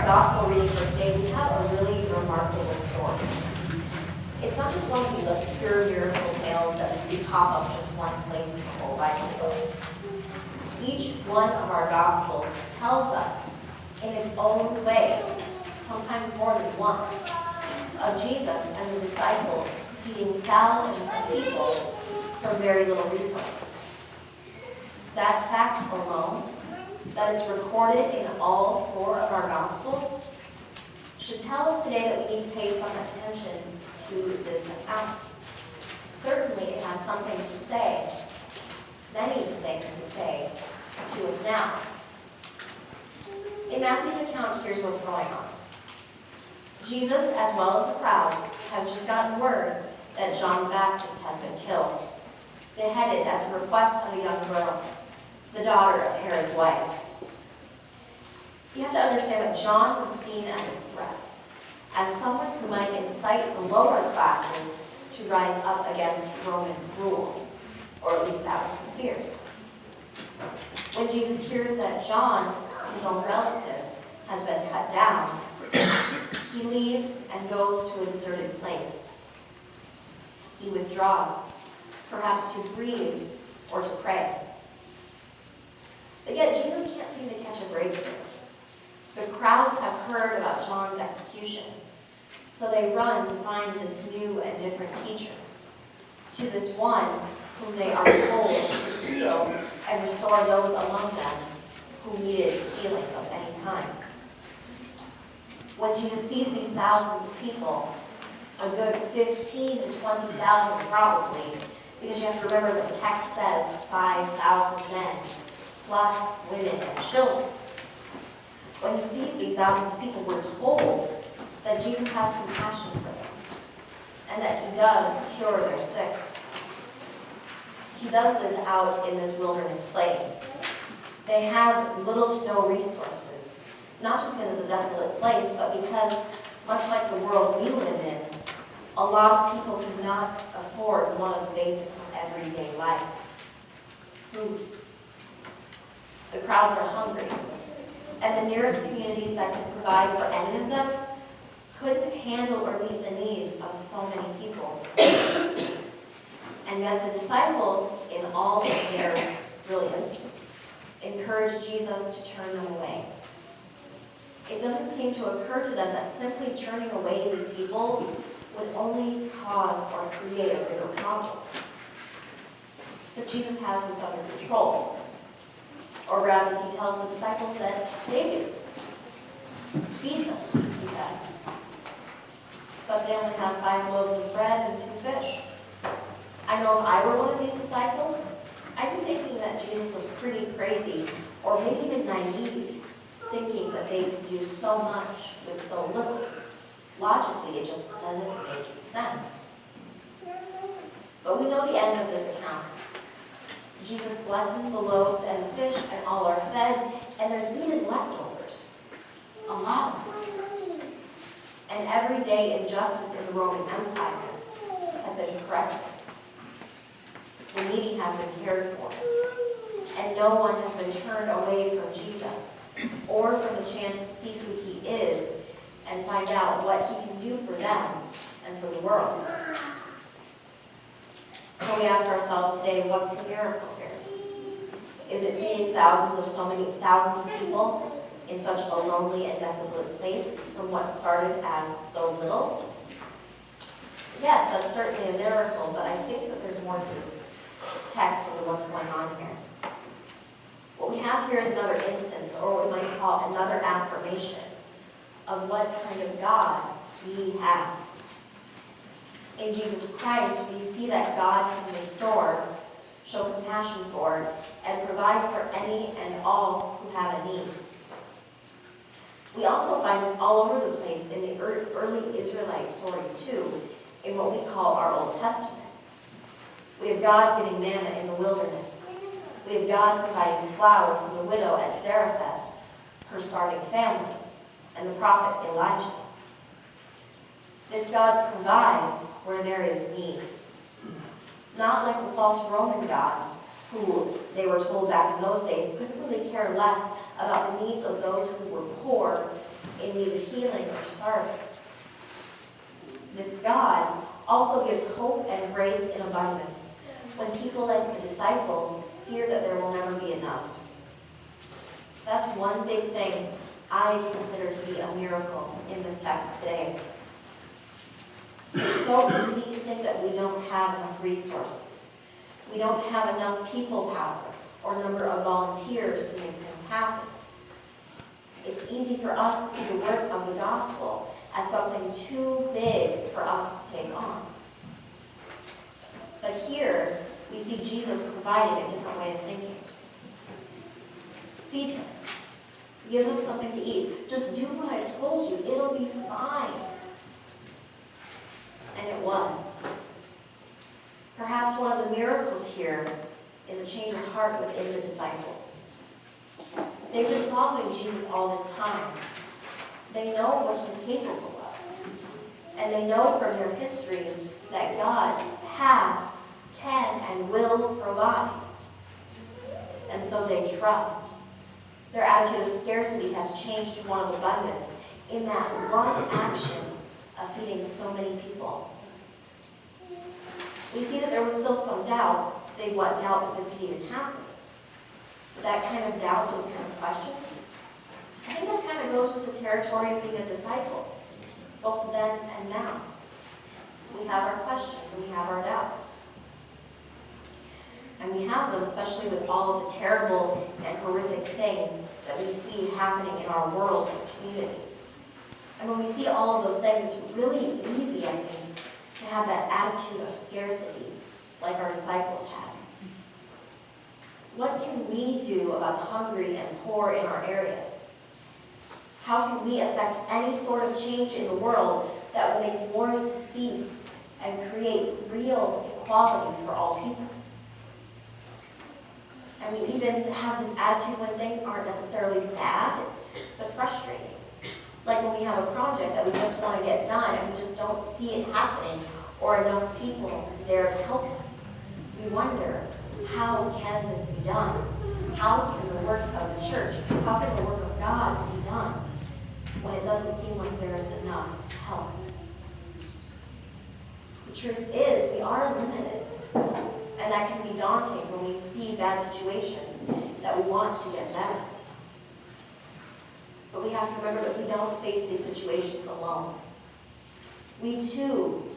gospel reading for today, we have a really remarkable story. It's not just one of these obscure miracle tales that we pop up just one place in the whole Bible. Each one of our gospels tells us, in its own way, sometimes more than once, of Jesus and the disciples feeding thousands of people from very little resources. That fact alone, that it's recorded in all four of our Gospels, should tell us today that we need to pay some attention to this account. Certainly it has something to say, many things to say to us now. In Matthew's account, here's what's going on. Jesus, as well as the crowds, has just gotten word that John the Baptist has been killed, beheaded at the request of a young girl, the daughter of Herod's wife. You have to understand that John was seen as a threat, as someone who might incite the lower classes to rise up against Roman rule, or at least that was the fear. When Jesus hears that John, his own relative, has been cut down, he leaves and goes to a deserted place. He withdraws, perhaps to grieve or to pray. But yet Jesus can't seem to catch a break here. The crowds have heard about John's execution, so they run to find this new and different teacher, to this one whom they are told to heal and restore those among them who needed healing of any kind. When Jesus sees these thousands of people, a good 15 to 20,000 probably, because you have to remember that the text says 5,000 men, plus women and children. When he sees these thousands of people, we're told that Jesus has compassion for them, and that he does cure their sick. He does this out in this wilderness place. They have little to no resources, not just because it's a desolate place, but because, much like the world we live in, a lot of people cannot afford one of the basics of everyday life: food. The crowds are hungry, and the nearest communities that can provide for any of them couldn't handle or meet the needs of so many people. And yet the disciples, in all of their brilliance, encouraged Jesus to turn them away. It doesn't seem to occur to them that simply turning away these people would only cause or create a bigger problem. But Jesus has this under control. Or rather, he tells the disciples that they do. Feed them, he says. But they only have 5 loaves of bread and 2 fish. I know if I were one of these disciples, I'd be thinking that Jesus was pretty crazy, or maybe even naive, thinking that they could do so much with so little. Logically, it just doesn't make sense. But we know the end of this account. Jesus blesses the loaves and the fish, and all are fed, and there's needed leftovers. A lot of them. And everyday injustice in the Roman Empire has been corrected. The needy have been cared for, and no one has been turned away from Jesus, or from the chance to see who he is and find out what he can do for them and for the world. So we ask ourselves today, what's the miracle here? Is it feeding thousands of people in such a lonely and desolate place from what started as so little? Yes, that's certainly a miracle, but I think that there's more to this text and what's going on here. What we have here is another instance, or what we might call another affirmation of what kind of God we have. In Jesus Christ, we see that God can restore, show compassion for, and provide for any and all who have a need. We also find this all over the place in the early Israelite stories too, in what we call our Old Testament. We have God giving manna in the wilderness. We have God providing flour for the widow at Zarephath, her starving family, and the prophet Elijah. This God provides where there is need. Not like the false Roman gods who they were told back in those days couldn't really care less about the needs of those who were poor, in need of healing, or starving. This God also gives hope and grace in abundance when people like the disciples fear that there will never be enough. That's one big thing I consider to be a miracle in this text today. It's so easy to think that we don't have enough resources. We don't have enough people power or number of volunteers to make things happen. It's easy for us to see the work of the gospel as something too big for us to take on. But here, we see Jesus providing a different way of thinking. Feed them. Give them something to eat. Just do what I told you. It'll be fine. And it was. Perhaps one of the miracles here is a change of heart within the disciples. They've been following Jesus all this time. They know what he's capable of. And they know from their history that God has, can, and will provide. And so they trust. Their attitude of scarcity has changed to one of abundance in that one action of feeding so many people. We see that there was still some doubt. They what doubt that this could even happen. That kind of doubt, those kind of questions, I think that kind of goes with the territory of being a disciple, both then and now. We have our questions and we have our doubts. And we have them especially with all of the terrible and horrific things that we see happening in our world and communities. And when we see all of those things, it's really easy, I think, to have that attitude of scarcity like our disciples had. What can we do about the hungry and poor in our areas? How can we affect any sort of change in the world that will make wars to cease and create real equality for all people? And we even have this attitude when things aren't necessarily bad, but frustrating. Like when we have a project that we just want to get done and we just don't see it happening or enough people there to help us. We wonder, how can this be done? How can the work of the church, how can the work of God be done when it doesn't seem like there's enough help? The truth is, we are limited. And that can be daunting when we see bad situations that we want to get better. But we have to remember that we don't face these situations alone. We too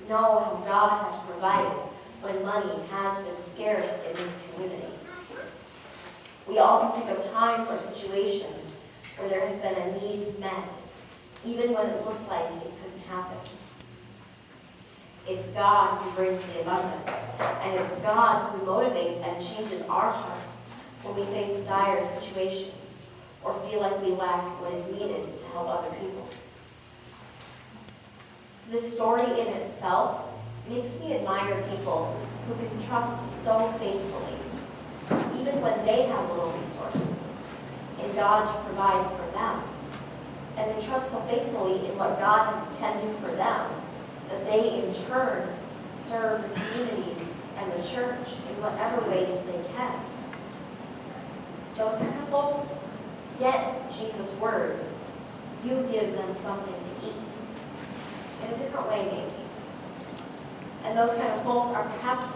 know how God has provided when money has been scarce in this community. We all can think of times or situations where there has been a need met, even when it looked like it couldn't happen. It's God who brings the abundance, and it's God who motivates and changes our hearts when we face dire situations or feel like we lack what is needed to help other people. This story in itself makes me admire people who can trust so faithfully, even when they have little resources, in God to provide for them. And they trust so faithfully in what God can do for them, that they in turn serve the community and the church in whatever ways they can. Those kind of folks get Jesus' words, you give them something to eat. In a different way, maybe. And those kind of folks are perhaps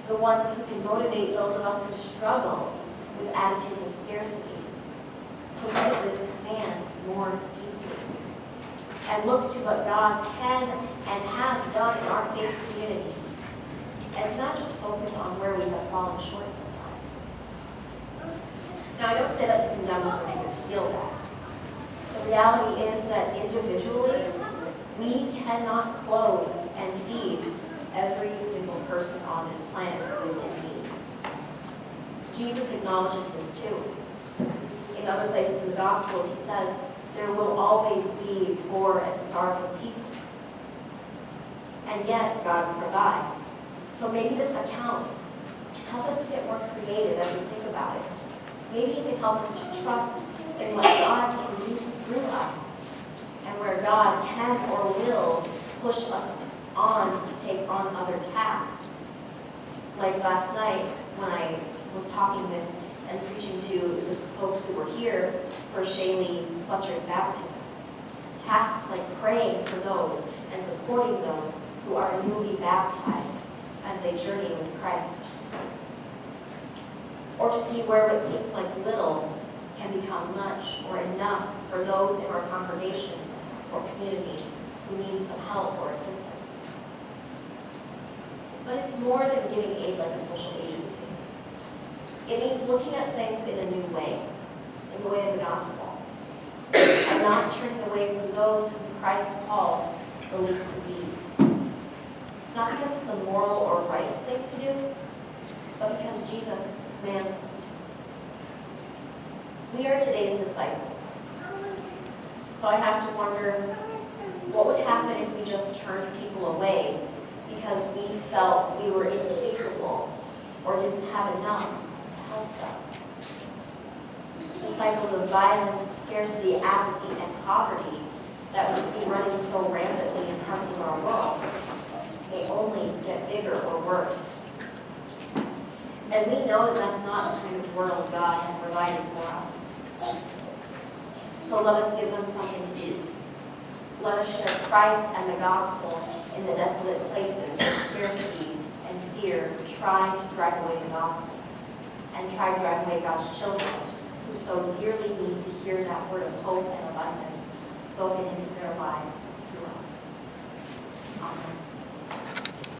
the ones who can motivate those of us who struggle with attitudes of scarcity to look at this command more deeply and look to what God can and has done in our faith communities, and to not just focus on where we have fallen short sometimes. Now, I don't say that to condemn us or make us feel bad. The reality is that individually, we cannot clothe and feed every single person on this planet who is in need. Jesus acknowledges this too. In other places in the Gospels, he says, there will always be poor and starving people. And yet, God provides. So maybe this account can help us to get more creative as we think about it. Maybe it can help us to trust in what God can do through us, and where God can or will push us on to take on other tasks. Like last night, when I was talking with and preaching to the folks who were here for Shaylee Fletcher's baptism. Tasks like praying for those and supporting those who are newly baptized as they journey with Christ. Or to see where what seems like little can become much or enough for those in our congregation or community who need some help or assistance. But it's more than giving aid like a social agency. It means looking at things in a new way, in the way of the gospel, and not turning away from those whom Christ calls the least of these. Not because it's the moral or right thing to do, but because Jesus commands us to. We are today's disciples. So I have to wonder, what would happen if we just turned people away because we felt we were incapable or didn't have enough to help them? The cycles of violence, scarcity, apathy, and poverty that we see running so rampantly in parts of our world may only get bigger or worse. And we know that that's not the kind of world God has provided for us. So let us give them something to eat. Let us share Christ and the gospel in the desolate places where scarcity and fear try to drag away the gospel and try to drag away God's children who so dearly need to hear that word of hope and abundance spoken into their lives through us. Amen.